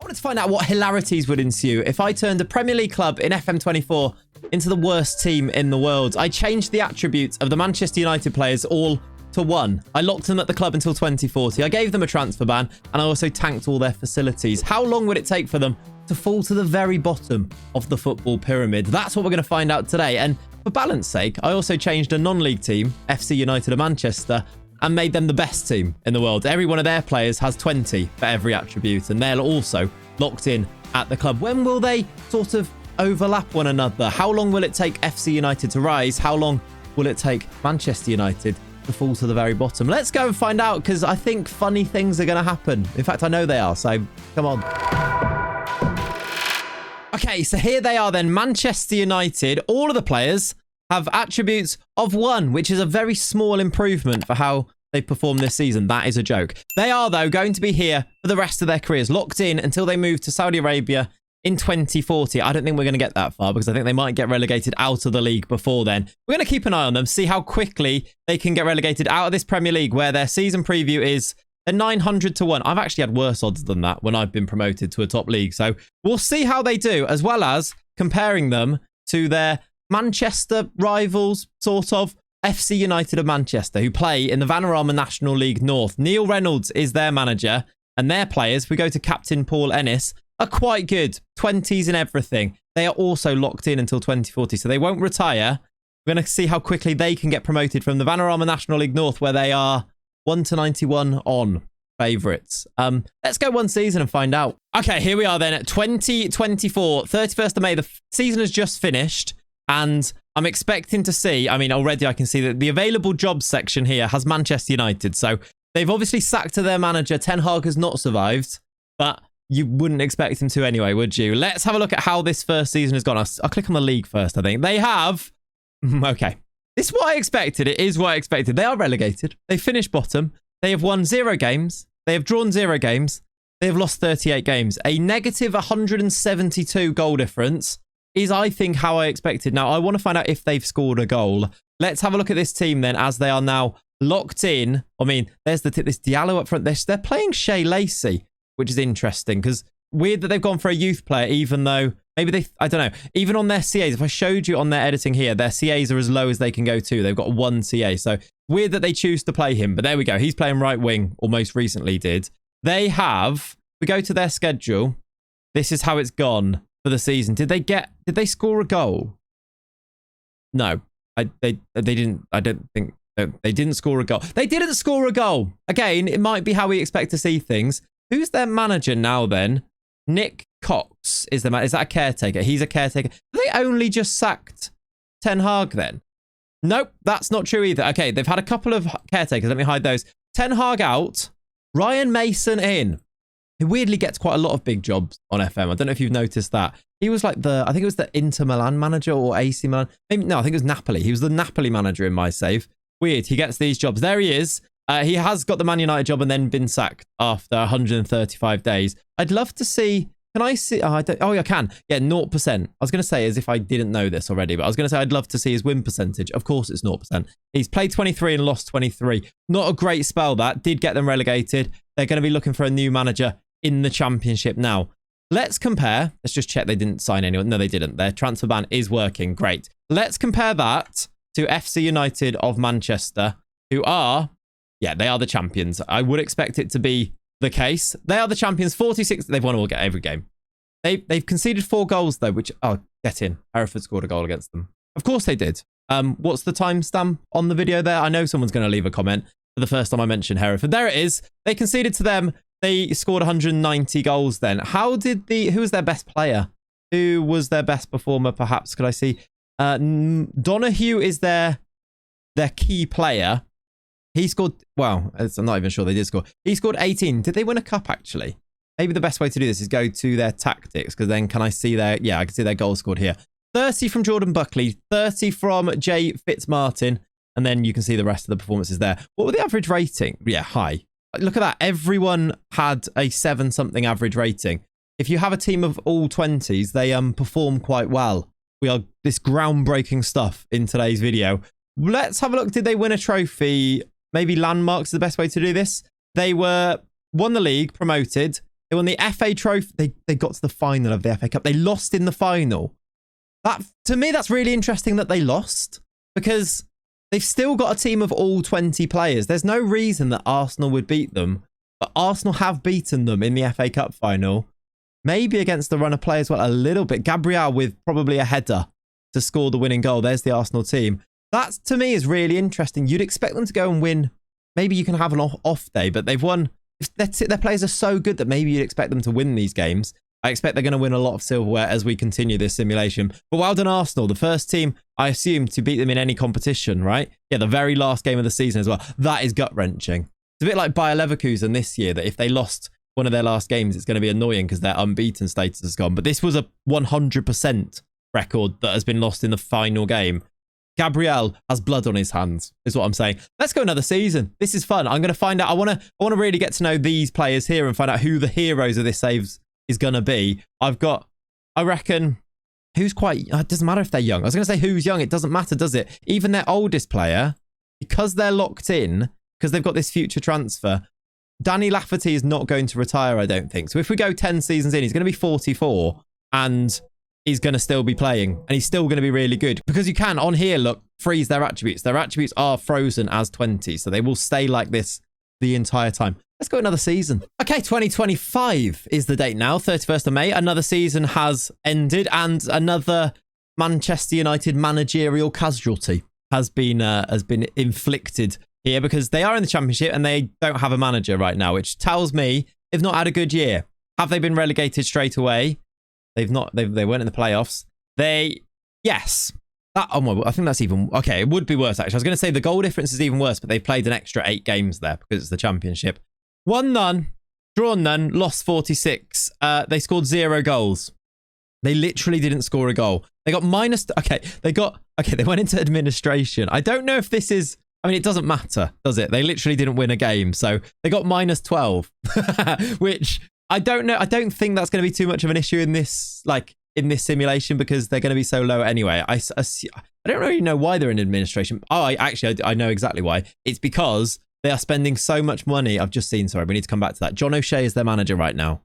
wanted to find out what hilarities would ensue if I turned a Premier League club in FM24 into the worst team in the world. I changed the attributes of the Manchester United players all to 1. I locked them at the club until 2040. I gave them a transfer ban, and I also tanked all their facilities. How long would it take for them to fall to the very bottom of the football pyramid? That's what we're going to find out today. And for balance sake, I also changed a non-league team, FC United of Manchester, and made them the best team in the world. Every one of their players has 20 for every attribute, and they're also locked in at the club. When will they sort of overlap one another? How long will it take FC United to rise? How long will it take Manchester United to fall to the very bottom? Let's go and find out, because I think funny things are going to happen. In fact, I know they are, so come on. Okay, so here they are then. Manchester United, all of the players have attributes of 1, which is a very small improvement for how they performed this season. That is a joke. They are, though, going to be here for the rest of their careers, locked in until they move to Saudi Arabia in 2040. I don't think we're going to get that far, because I think they might get relegated out of the league before then. We're going to keep an eye on them, see how quickly they can get relegated out of this Premier League, where their season preview is a 900 to 1. I've actually had worse odds than that when I've been promoted to a top league. So we'll see how they do, as well as comparing them to their Manchester rivals, sort of, FC United of Manchester, who play in the Vanarama National League North. Neil Reynolds is their manager, and their players, if we go to captain Paul Ennis, are quite good. 20s and everything. They are also locked in until 2040, so they won't retire. We're going to see how quickly they can get promoted from the Vanarama National League North, where they are 1 to 91 on favourites. Let's go one season and find out. Okay, here we are then at 2024, 31st of May. The season has just finished, and I'm expecting to see, I mean, already I can see that the available jobs section here has Manchester United. So they've obviously sacked to their manager. Ten Hag has not survived, but you wouldn't expect him to anyway, would you? Let's have a look at how this first season has gone. I'll click on the league first, I think. They have... Okay. This is what I expected. It is what I expected. They are relegated. They finished bottom. They have won 0 games. They have drawn 0 games. They have lost 38 games. A negative 172 goal difference is, I think, how I expected. Now, I want to find out if they've scored a goal. Let's have a look at this team then, as they are now locked in. I mean, there's this Diallo up front. They're playing Shea Lacey, which is interesting, because weird that they've gone for a youth player, even though maybe they, I don't know, even on their CAs, if I showed you on their editing here, their CAs are as low as they can go to. They've got 1 CA. So weird that they choose to play him, but there we go. He's playing right wing, or most recently did. They have, we go to their schedule. This is how it's gone for the season. Did they score a goal? No, they didn't. I don't think they didn't score a goal. They didn't score a goal. Again, it might be how we expect to see things. Who's their manager now then? Nick Cox is the man. Is that a caretaker? He's a caretaker. They only just sacked Ten Hag then? Nope, that's not true either. Okay, they've had a couple of caretakers. Let me hide those. Ten Hag out. Ryan Mason in. He weirdly gets quite a lot of big jobs on FM. I don't know if you've noticed that. He was like I think it was the Inter Milan manager or AC Milan. Maybe, no, I think it was Napoli. He was the Napoli manager in my save. Weird, he gets these jobs. There he is. He has got the Man United job and then been sacked after 135 days. I'd love to see... Can I see... Oh, I can. Yeah, 0%. I was going to say, as if I didn't know this already, but I was going to say I'd love to see his win percentage. Of course it's 0%. He's played 23 and lost 23. Not a great spell, that. Did get them relegated. They're going to be looking for a new manager in the Championship now. Let's compare. Let's just check they didn't sign anyone. No, they didn't. Their transfer ban is working. Great. Let's compare that to FC United of Manchester, who are... Yeah, they are the champions. I would expect it to be the case. They are the champions. 46. They've won every game. They've conceded 4 goals, though, which... Oh, get in. Hereford scored a goal against them. Of course they did. What's the timestamp on the video there? I know someone's going to leave a comment for the first time I mentioned Hereford. There it is. They conceded to them. They scored 190 goals then. Who was their best player? Who was their best performer, perhaps? Could I see? Donahue is their key player. He scored, well, I'm not even sure they did score. He scored 18. Did they win a cup, actually? Maybe the best way to do this is go to their tactics, because then can I see their, yeah, I can see their goals scored here. 30 from Jordan Buckley, 30 from Jay Fitzmartin, and then you can see the rest of the performances there. What were the average rating? Yeah, high. Look at that. Everyone had a 7-something average rating. If you have a team of all 20s, they perform quite well. We are this groundbreaking stuff in today's video. Let's have a look. Did they win a trophy? Maybe landmarks is the best way to do this. They won the league, promoted. They won the FA Trophy. They got to the final of the FA Cup. They lost in the final. That, to me, that's really interesting that they lost, because they've still got a team of all 20 players. There's no reason that Arsenal would beat them, but Arsenal have beaten them in the FA Cup final. Maybe against the run of play as well, a little bit. Gabriel with probably a header to score the winning goal. There's the Arsenal team. That, to me, is really interesting. You'd expect them to go and win. Maybe you can have an off day, but they've won. Their players are so good that maybe you'd expect them to win these games. I expect they're going to win a lot of silverware as we continue this simulation. But well done, Arsenal. The first team, I assume, to beat them in any competition, right? Yeah, the very last game of the season as well. That is gut-wrenching. It's a bit like Bayer Leverkusen this year, that if they lost one of their last games, it's going to be annoying because their unbeaten status is gone. But this was a 100% record that has been lost in the final game. Gabriel has blood on his hands, is what I'm saying. Let's go another season. This is fun. I'm going to find out. I want to really get to know these players here and find out who the heroes of this saves is going to be. I reckon, who's quite, it doesn't matter if they're young. I was going to say who's young. It doesn't matter, does it? Even their oldest player, because they're locked in, because they've got this future transfer, Danny Lafferty is not going to retire, I don't think. So if we go 10 seasons in, he's going to be 44 and he's going to still be playing, and he's still going to be really good, because you can, on here, look, freeze their attributes. Their attributes are frozen as 20, so they will stay like this the entire time. Let's go another season. Okay, 2025 is the date now, 31st of May. Another season has ended, and another Manchester United managerial casualty has been inflicted here, because they are in the Championship and they don't have a manager right now, which tells me they've not had a good year. Have they been relegated straight away? They've not. They weren't in the playoffs. Yes. I think that's even... Okay, it would be worse, actually. I was going to say the goal difference is even worse, but they've played an extra 8 games there because it's the Championship. Won none, drawn none, lost 46. They scored 0 goals. They literally didn't score a goal. They got minus... they went into administration. I don't know if this is... I mean, it doesn't matter, does it? They literally didn't win a game. So they got minus 12, which I don't know. I don't think that's going to be too much of an issue in this, simulation, because they're going to be so low anyway. I don't really know why they're in administration. Oh, I know exactly why. It's because they are spending so much money. I've just seen, sorry, we need to come back to that. John O'Shea is their manager right now.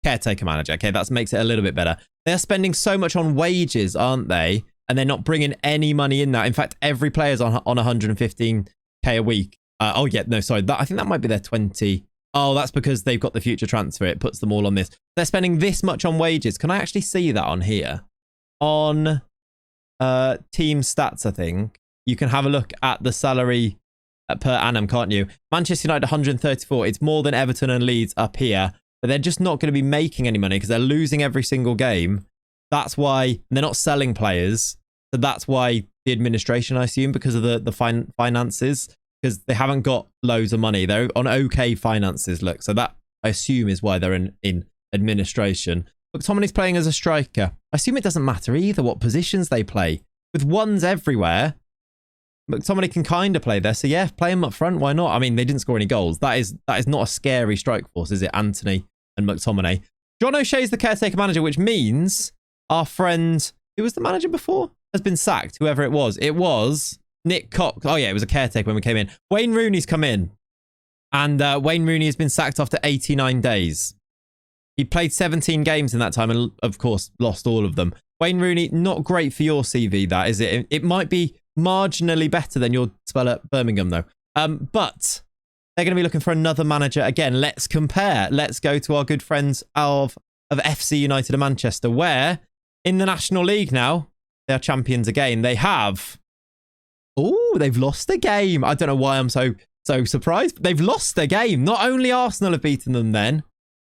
Caretaker manager. Okay, that makes it a little bit better. They're spending so much on wages, aren't they? And they're not bringing any money in now. In fact, every player's on 115k a week. I think that might be their 20. Oh, that's because they've got the future transfer. It puts them all on this. They're spending this much on wages. Can I actually see that on here? On team stats, I think. You can have a look at the salary per annum, can't you? Manchester United, 134. It's more than Everton and Leeds up here. But they're just not going to be making any money because they're losing every single game. That's why they're not selling players. So that's why the administration, I assume, because of the finances, because they haven't got loads of money. They're on okay finances, look. So that, I assume, is why they're in administration. McTominay's playing as a striker. I assume it doesn't matter either what positions they play. With ones everywhere, McTominay can kind of play there. So yeah, play him up front. Why not? I mean, they didn't score any goals. That is not a scary strike force, is it? Anthony and McTominay. John O'Shea's the caretaker manager, which means our friend, who was the manager before, has been sacked, whoever it was. It was Nick Cox. Oh, yeah, it was a caretaker when we came in. Wayne Rooney's come in. And Wayne Rooney has been sacked after 89 days. He played 17 games in that time and, of course, lost all of them. Wayne Rooney, not great for your CV, that, is it? It might be marginally better than your spell at Birmingham, though. But they're going to be looking for another manager. Again, let's compare. Let's go to our good friends of FC United of Manchester, where in the National League now, they are champions again. They have... Oh, they've lost a game. I don't know why I'm so surprised. But they've lost a game. Not only Arsenal have beaten them then,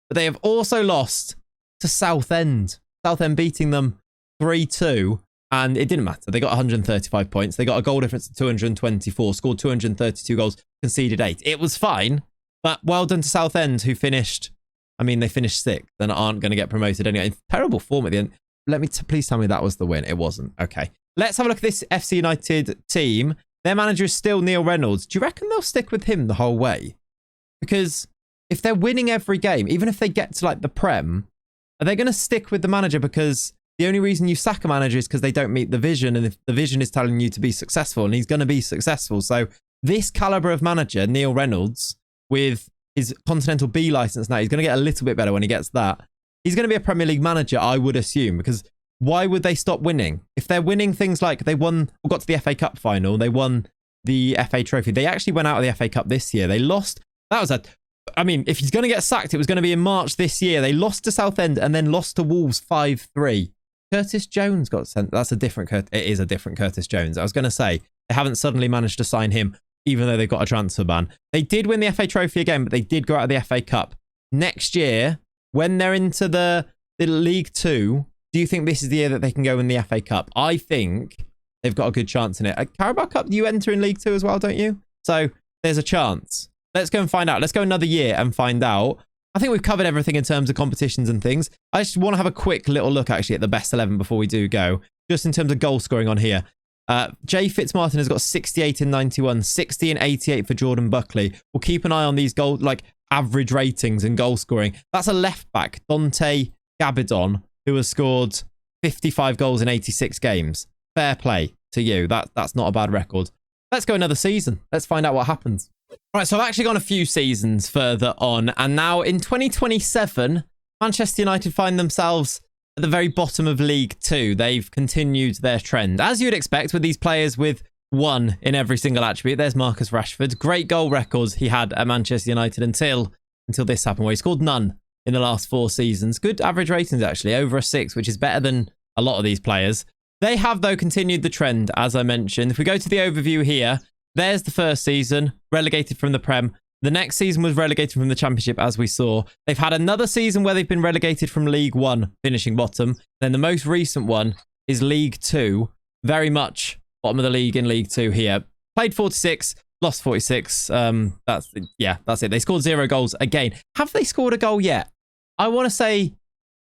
but they have also lost to Southend. Southend beating them 3-2. And it didn't matter. They got 135 points. They got a goal difference of 224. Scored 232 goals. Conceded 8. It was fine. But well done to Southend, who finished... I mean, they finished 6th and aren't going to get promoted anyway. Terrible form at the end. Please tell me that was the win. It wasn't. Okay. Let's have a look at this FC United team. Their manager is still Neil Reynolds. Do you reckon they'll stick with him the whole way? Because if they're winning every game, even if they get to like the Prem, are they going to stick with the manager? Because the only reason you sack a manager is because they don't meet the vision. And if the vision is telling you to be successful, and he's going to be successful. So this caliber of manager, Neil Reynolds, with his Continental B license now. He's going to get a little bit better when he gets that. He's going to be a Premier League manager, I would assume, because why would they stop winning? If they're winning things like they won, or got to the FA Cup final, they won the FA Trophy. They actually went out of the FA Cup this year. They lost. That was I mean, if he's going to get sacked, it was going to be in March this year. They lost to Southend and then lost to Wolves 5-3. Curtis Jones got sent. That's a different It is a different Curtis Jones. I was going to say, they haven't suddenly managed to sign him, even though they've got a transfer ban. They did win the FA Trophy again, but they did go out of the FA Cup. Next year, when they're into the League 2, do you think this is the year that they can go in the FA Cup? I think they've got a good chance in it. A Carabao Cup, you enter in League 2 as well, don't you? So there's a chance. Let's go and find out. Let's go another year and find out. I think we've covered everything in terms of competitions and things. I just want to have a quick little look, actually, at the best 11 before we do go. Just in terms of goal scoring on here. Jay Fitzmartin has got 68 in 91, 60 and 88 for Jordan Buckley. We'll keep an eye on these average ratings and goal scoring. That's a left back, Dante Gabidon, who has scored 55 goals in 86 games. Fair play to you. That's not a bad record. Let's go another season. Let's find out what happens. All right, so I've actually gone a few seasons further on, and now in 2027, Manchester United find themselves at the very bottom of League 2. They've continued their trend, as you'd expect with these players with 1 in every single attribute. There's Marcus Rashford. Great goal records he had at Manchester United until this happened, where he scored none in the last 4 seasons. Good average ratings, actually, over a 6, which is better than a lot of these players. They have, though, continued the trend, as I mentioned. If we go to the overview here, there's the first season, relegated from the Prem. The next season was relegated from the Championship, as we saw. They've had another season where they've been relegated from League 1, finishing bottom. Then the most recent one is League 2, very much bottom of the league in League 2 here. Played 46, lost 46. That's it. They scored 0 goals again. Have they scored a goal yet? I want to say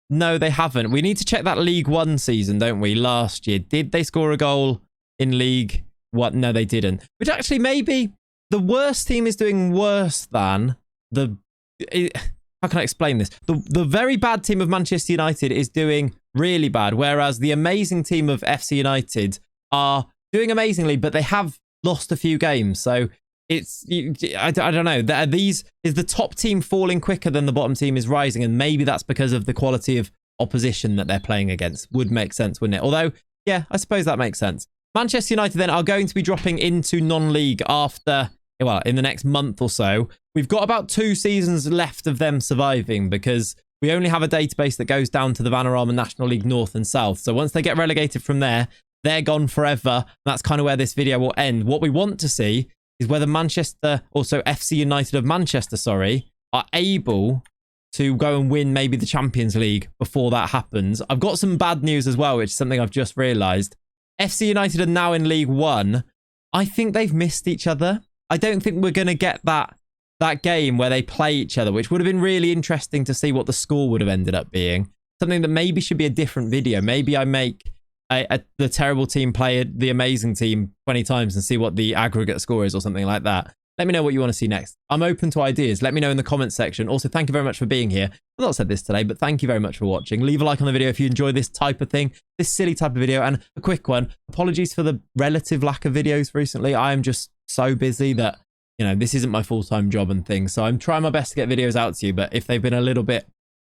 no, they haven't. We need to check that League 1 season, don't we? Last year, did they score a goal in League 1? No, they didn't. Which actually, maybe the worst team is doing worse than how can I explain this? The very bad team of Manchester United is doing really bad, whereas the amazing team of FC United are doing amazingly, but they have lost a few games. So I don't know. Is the top team falling quicker than the bottom team is rising? And maybe that's because of the quality of opposition that they're playing against. Would make sense, wouldn't it? Although, yeah, I suppose that makes sense. Manchester United then are going to be dropping into non-league after, well, in the next month or so. We've got about 2 seasons left of them surviving because we only have a database that goes down to the Vanarama National League North and South. So once they get relegated from there, they're gone forever. That's kind of where this video will end. What we want to see is whether FC United of Manchester, are able to go and win maybe the Champions League before that happens. I've got some bad news as well, which is something I've just realised. FC United are now in League 1. I think they've missed each other. I don't think we're going to get that game where they play each other, which would have been really interesting to see what the score would have ended up being. Something that maybe should be a different video. Maybe I make the terrible team play the amazing team 20 times and see what the aggregate score is or something like that. Let me know what you want to see next. I'm open to ideas. Let me know in the comments section. Also, thank you very much for being here. I've not said this today, but thank you very much for watching. Leave a like on the video if you enjoy this type of thing, this silly type of video. And a quick one, apologies for the relative lack of videos recently. I am just so busy that, this isn't my full-time job and things. So I'm trying my best to get videos out to you. But if they've been a little bit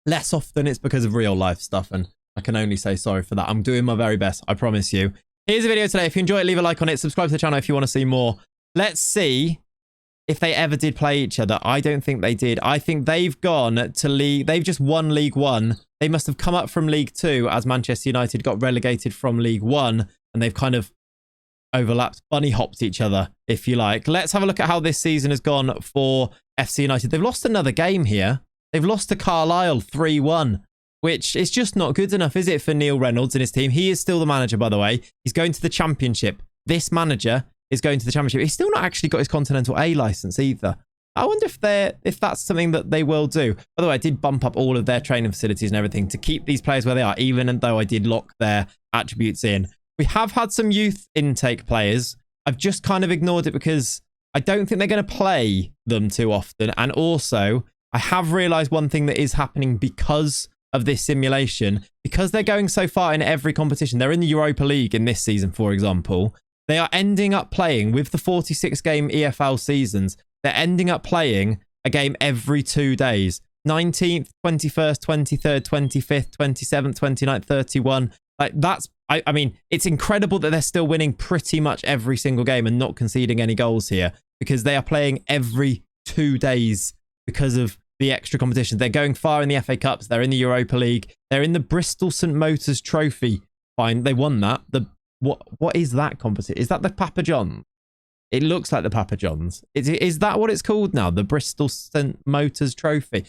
less often, it's because of real life stuff. And I can only say sorry for that. I'm doing my very best. I promise you. Here's a video today. If you enjoy it, leave a like on it. Subscribe to the channel if you want to see more. Let's see if they ever did play each other. I don't think they did. I think they've gone to League. They've just won League 1. They must have come up from League 2 as Manchester United got relegated from League 1. And they've kind of overlapped, bunny hopped each other, if you like. Let's have a look at how this season has gone for FC United. They've lost another game here. They've lost to Carlisle 3-1. Which is just not good enough, is it, for Neil Reynolds and his team? He is still the manager, by the way. He's going to the Championship. This manager is going to the Championship. He's still not actually got his Continental A license either. I wonder if that's something that they will do. By the way, I did bump up all of their training facilities and everything to keep these players where they are, even though I did lock their attributes in. We have had some youth intake players. I've just kind of ignored it because I don't think they're going to play them too often. And also, I have realised one thing that is happening because of this simulation, because they're going so far in every competition. They're in the Europa League in this season, for example. They are ending up playing with the 46 game EFL seasons. They're ending up playing a game every 2 days. 19th, 21st, 23rd, 25th, 27th, 29th, 31. Like that's, I mean, it's incredible that they're still winning pretty much every single game and not conceding any goals here because they are playing every 2 days because of the extra competition. They're going far in the FA Cups. They're in the Europa League. They're in the Bristol St Motors Trophy. Fine, they won that. What is that competition? Is that the Papa John's? It looks like the Papa John's. Is that what it's called now? The Bristol St Motors Trophy?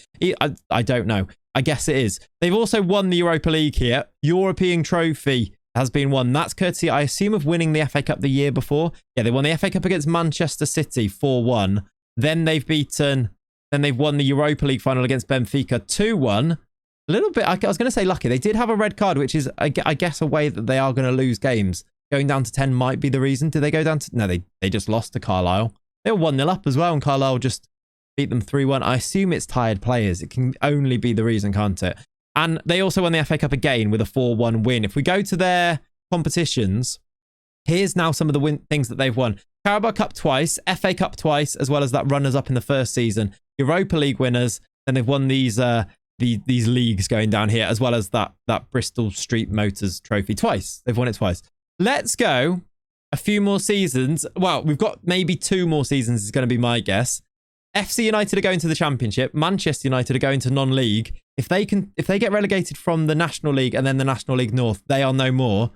I don't know. I guess it is. They've also won the Europa League here. European Trophy has been won. That's courtesy, I assume, of winning the FA Cup the year before. Yeah, they won the FA Cup against Manchester City 4-1. Then they've won the Europa League final against Benfica 2-1. A little bit, I was going to say lucky. They did have a red card, which is, I guess, a way that they are going to lose games. Going down to 10 might be the reason. Did they go down to... No, they just lost to Carlisle. They were 1-0 up as well, and Carlisle just beat them 3-1. I assume it's tired players. It can only be the reason, can't it? And they also won the FA Cup again with a 4-1 win. If we go to their competitions, here's now some of the things that they've won. Carabao Cup twice, FA Cup twice, as well as that runners-up in the first season. Europa League winners, and they've won these leagues going down here, as well as that Bristol Street Motors Trophy twice. They've won it twice. Let's go a few more seasons. Well, we've got maybe 2 more seasons is going to be my guess. FC United are going to the Championship. Manchester United are going to non-league. If they get relegated from the National League and then the National League North, they are no more.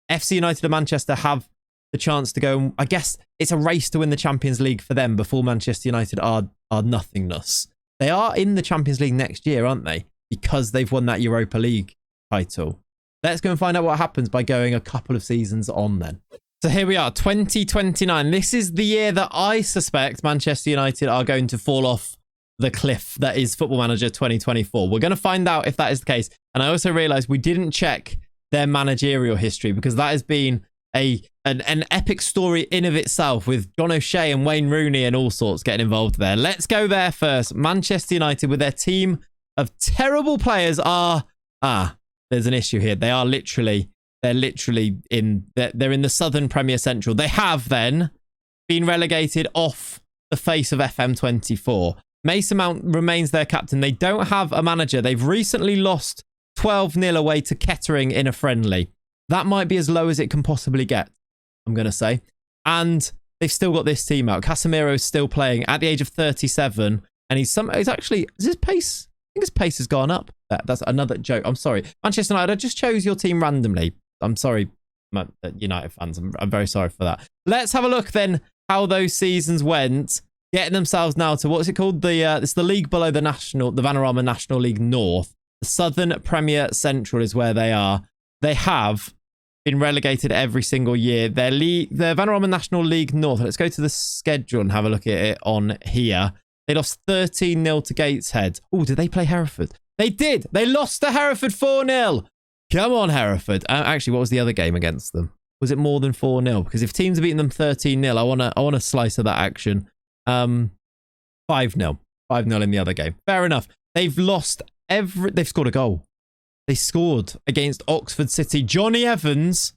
FC United and Manchester have the chance to go. I guess it's a race to win the Champions League for them before Manchester United are nothingness. They are in the Champions League next year, aren't they? Because they've won that Europa League title. Let's go and find out what happens by going a couple of seasons on then. So here we are, 2029. This is the year that I suspect Manchester United are going to fall off the cliff that is Football Manager 2024. We're going to find out if that is the case. And I also realised we didn't check their managerial history because that has been an epic story in of itself with John O'Shea and Wayne Rooney and all sorts getting involved there. Let's go there first. Manchester United with their team of terrible players are... there's an issue here. They're literally in the Southern Premier Central. They have then been relegated off the face of FM24. Mason Mount remains their captain. They don't have a manager. They've recently lost 12-0 away to Kettering in a friendly. That might be as low as it can possibly get, I'm going to say. And they've still got this team out. Casemiro's still playing at the age of 37. And he's actually... Is his pace... I think his pace has gone up. That's another joke. I'm sorry. Manchester United, I just chose your team randomly. I'm sorry, United fans. I'm very sorry for that. Let's have a look then how those seasons went. Getting themselves now to, what's it called? It's the league below the Vanarama National League North. The Southern Premier Central is where they are. They have been relegated every single year. The Vanarama National League North. Let's go to the schedule and have a look at it on here. They lost 13-0 to Gateshead. Oh, did they play Hereford? They did. They lost to Hereford 4-0. Come on, Hereford. Actually, what was the other game against them? Was it more than 4-0? Because if teams are beating them 13-0, I want a slice of that action. 5-0. 5-0 in the other game. Fair enough. They've lost they've scored a goal. They scored against Oxford City. Johnny Evans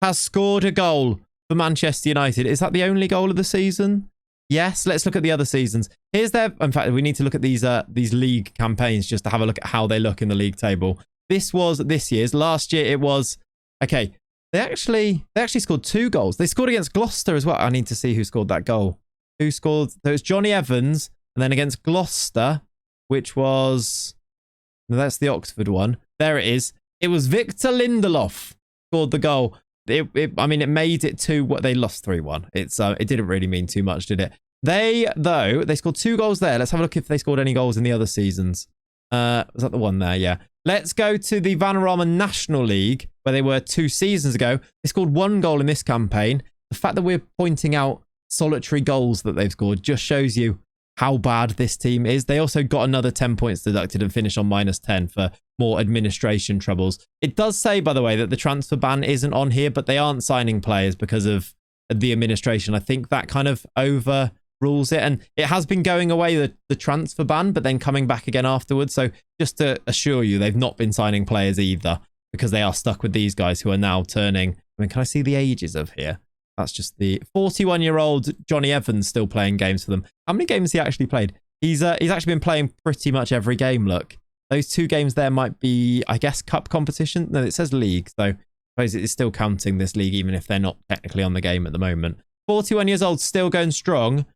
has scored a goal for Manchester United. Is that the only goal of the season? Yes, let's look at the other seasons. In fact, we need to look at these league campaigns just to have a look at how they look in the league table. This was this year's. Last year it was, okay, they actually scored 2 goals. They scored against Gloucester as well. I need to see who scored that goal. Who scored? There was Johnny Evans, and then against Gloucester, which was, no, that's the Oxford one. There it is. It was Victor Lindelof scored the goal. It made it to what they lost 3-1. It didn't really mean too much, did it? They scored 2 goals there. Let's have a look if they scored any goals in the other seasons. Was that the one there? Yeah. Let's go to the Vanarama National League, where they were 2 seasons ago. They scored 1 goal in this campaign. The fact that we're pointing out solitary goals that they've scored just shows you how bad this team is. They also got another 10 points deducted and finished on -10 for more administration troubles. It does say, by the way, that the transfer ban isn't on here, but they aren't signing players because of the administration. I think that kind of overrules it. And it has been going away, the transfer ban, but then coming back again afterwards. So just to assure you, they've not been signing players either because they are stuck with these guys who are now turning. Can I see the ages of here? That's just the 41-year-old Johnny Evans still playing games for them. How many games has he actually played? He's actually been playing pretty much every game, look. Those 2 games there might be, I guess, cup competition. No, it says league, so I suppose it is still counting this league, even if they're not technically on the game at the moment. 41 years old, still going strong.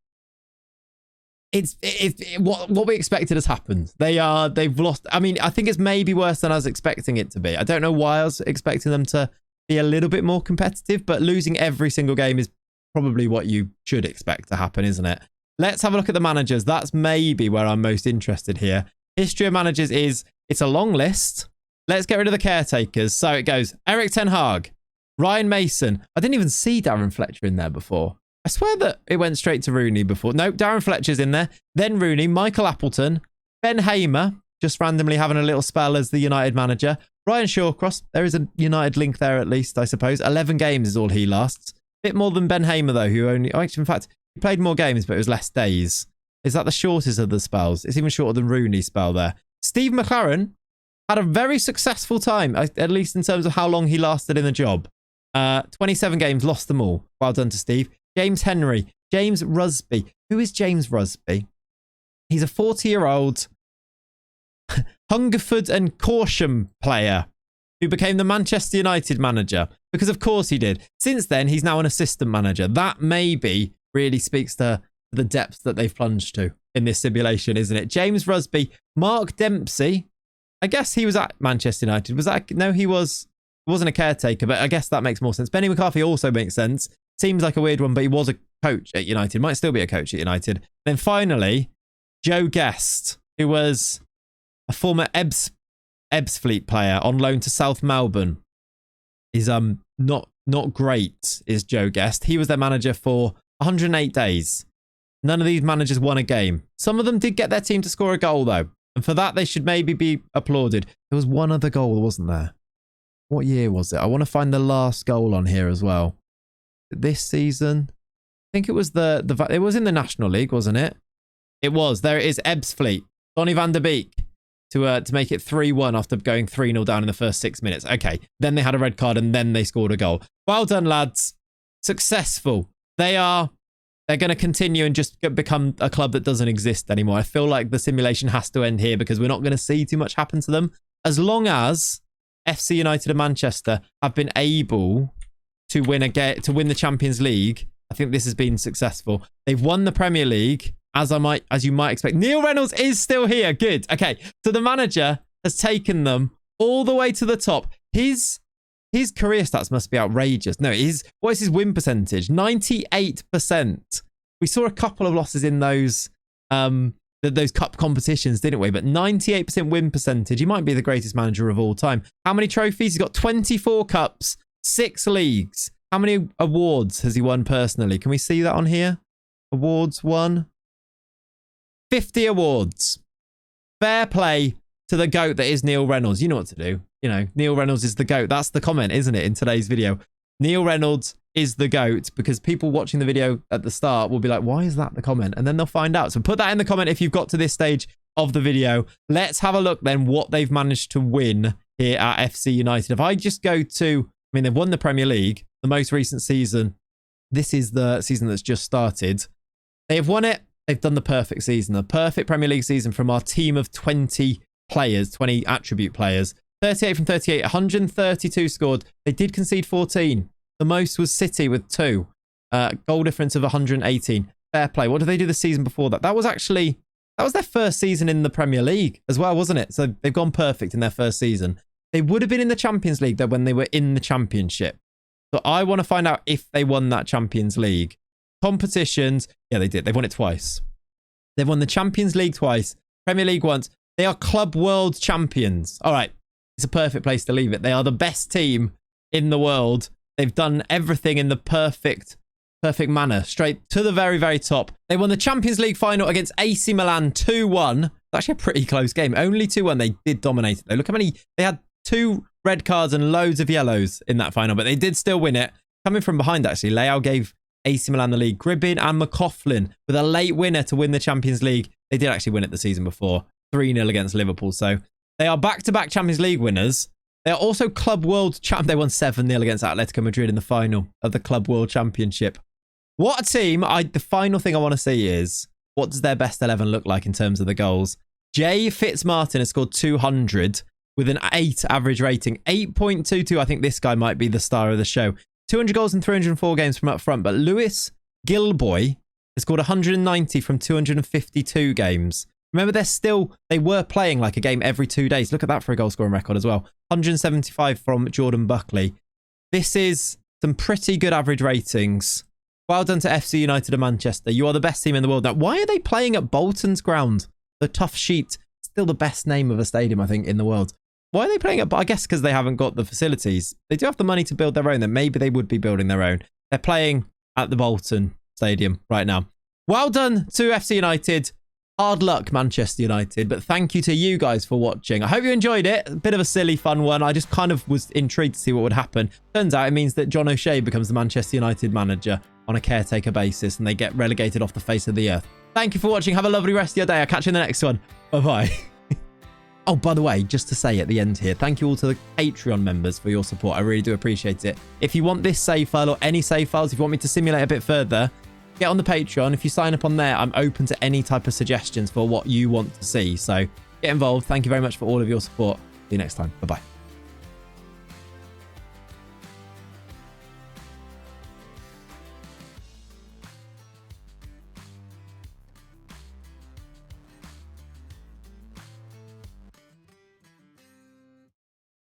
What we expected has happened. They've lost. I mean, I think it's maybe worse than I was expecting it to be. I don't know why I was expecting them to be a little bit more competitive, but losing every single game is probably what you should expect to happen, isn't it? Let's have a look at the managers. That's maybe where I'm most interested here. History of managers it's a long list. Let's get rid of the caretakers. So it goes Erik ten Hag, Ryan Mason. I didn't even see Darren Fletcher in there before. I swear that it went straight to Rooney before. No, Darren Fletcher's in there. Then Rooney, Michael Appleton, Ben Hamer, just randomly having a little spell as the United manager. Ryan Shawcross. There is a United link there at least, I suppose. 11 games is all he lasts. Bit more than Ben Hamer, though, who only... Oh, actually, in fact, he played more games, but it was less days. Is that the shortest of the spells? It's even shorter than Rooney's spell there. Steve McLaren had a very successful time, at least in terms of how long he lasted in the job. 27 games, lost them all. Well done to Steve. James Henry. James Rusby. Who is James Rusby? He's a 40-year-old Hungerford and Corsham player who became the Manchester United manager. Because of course he did. Since then, he's now an assistant manager. That maybe really speaks to the depths that they've plunged to in this simulation, isn't it? James Rusby, Mark Dempsey. I guess he was at Manchester United. Was that? No, he wasn't a caretaker, but I guess that makes more sense. Benny McCarthy also makes sense. Seems like a weird one, but he was a coach at United. Might still be a coach at United. Then finally, Joe Guest, who was a former Ebbsfleet player on loan to South Melbourne. Is not great, is Joe Guest. He was their manager for 108 days. None of these managers won a game. Some of them did get their team to score a goal, though. And for that, they should maybe be applauded. There was one other goal, wasn't there? What year was it? I want to find the last goal on here as well. This season? I think it was it was in the National League, wasn't it? It was. There it is, Ebbsfleet. Donny van der Beek to make it 3-1 after going 3-0 down in the first 6 minutes. Okay. Then they had a red card and then they scored a goal. Well done, lads. Successful. They're going to continue and just become a club that doesn't exist anymore. I feel like the simulation has to end here because we're not going to see too much happen to them. As long as FC United and Manchester have been able to win the Champions League, I think this has been successful. They've won the Premier League, as you might expect. Neil Reynolds is still here. Good. Okay, so the manager has taken them all the way to the top. His career stats must be outrageous. No, what is his win percentage? 98%. We saw a couple of losses in those cup competitions, didn't we? But 98% win percentage. He might be the greatest manager of all time. How many trophies? He's got 24 cups, 6 leagues. How many awards has he won personally? Can we see that on here? Awards won. 50 awards. Fair play to the GOAT that is Neil Reynolds. You know what to do. You know, Neil Reynolds is the GOAT. That's the comment, isn't it, in today's video? Neil Reynolds is the GOAT, because people watching the video at the start will be like, why is that the comment? And then they'll find out. So put that in the comment if you've got to this stage of the video. Let's have a look then what they've managed to win here at FC United. If I just go to, I mean, they've won the Premier League, the most recent season. This is the season that's just started. They have won it. They've done the perfect season, the perfect Premier League season from our team of 20 players, 20 attribute players. 38 from 38, 132 scored. They did concede 14. The most was City with 2. Goal difference of 118. Fair play. What did they do the season before that? That was their first season in the Premier League as well, wasn't it? So they've gone perfect in their first season. They would have been in the Champions League though when they were in the Championship. So I want to find out if they won that Champions League. Competitions. Yeah, they did. They've won it twice. They've won the Champions League twice. Premier League once. They are Club World Champions. All right. It's a perfect place to leave it. They are the best team in the world. They've done everything in the perfect manner, straight to the very, very top. They won the Champions League final against AC Milan 2-1. It's actually a pretty close game. Only 2-1. They did dominate it, though. Look how many... They had 2 red cards and loads of yellows in that final, but they did still win it. Coming from behind, actually, Leao gave AC Milan the lead. Gribbin and McCaughlin with a late winner to win the Champions League. They did actually win it the season before. 3-0 against Liverpool, so... They are back-to-back Champions League winners. They are also Club World Champ. They won 7-0 against Atletico Madrid in the final of the Club World Championship. What a team. The final thing I want to see is What does their best 11 look like in terms of the goals? Jay Fitzmartin has scored 200 with an 8 average rating. 8.22. I think this guy might be the star of the show. 200 goals in 304 games from up front. But Lewis Gilboy has scored 190 from 252 games. Remember, they were playing like a game every 2 days. Look at that for a goal scoring record as well. 175 from Jordan Buckley. This is some pretty good average ratings. Well done to FC United of Manchester. You are the best team in the world. Now, why are they playing at Bolton's ground? The Tough Sheet. Still the best name of a stadium, I think, in the world. Why are they playing at... I guess because they haven't got the facilities. They do have the money to build their own. Then maybe they would be building their own. They're playing at the Bolton Stadium right now. Well done to FC United. Hard luck, Manchester United. But thank you to you guys for watching. I hope you enjoyed it. A bit of a silly, fun one. I just kind of was intrigued to see what would happen. Turns out it means that John O'Shea becomes the Manchester United manager on a caretaker basis and they get relegated off the face of the earth. Thank you for watching. Have a lovely rest of your day. I'll catch you in the next one. Bye-bye. Oh, by the way, just to say at the end here, thank you all to the Patreon members for your support. I really do appreciate it. If you want this save file or any save files, if you want me to simulate a bit further, get on the Patreon. If you sign up on there, I'm open to any type of suggestions for what you want to see. So get involved. Thank you very much for all of your support. See you next time. Bye-bye.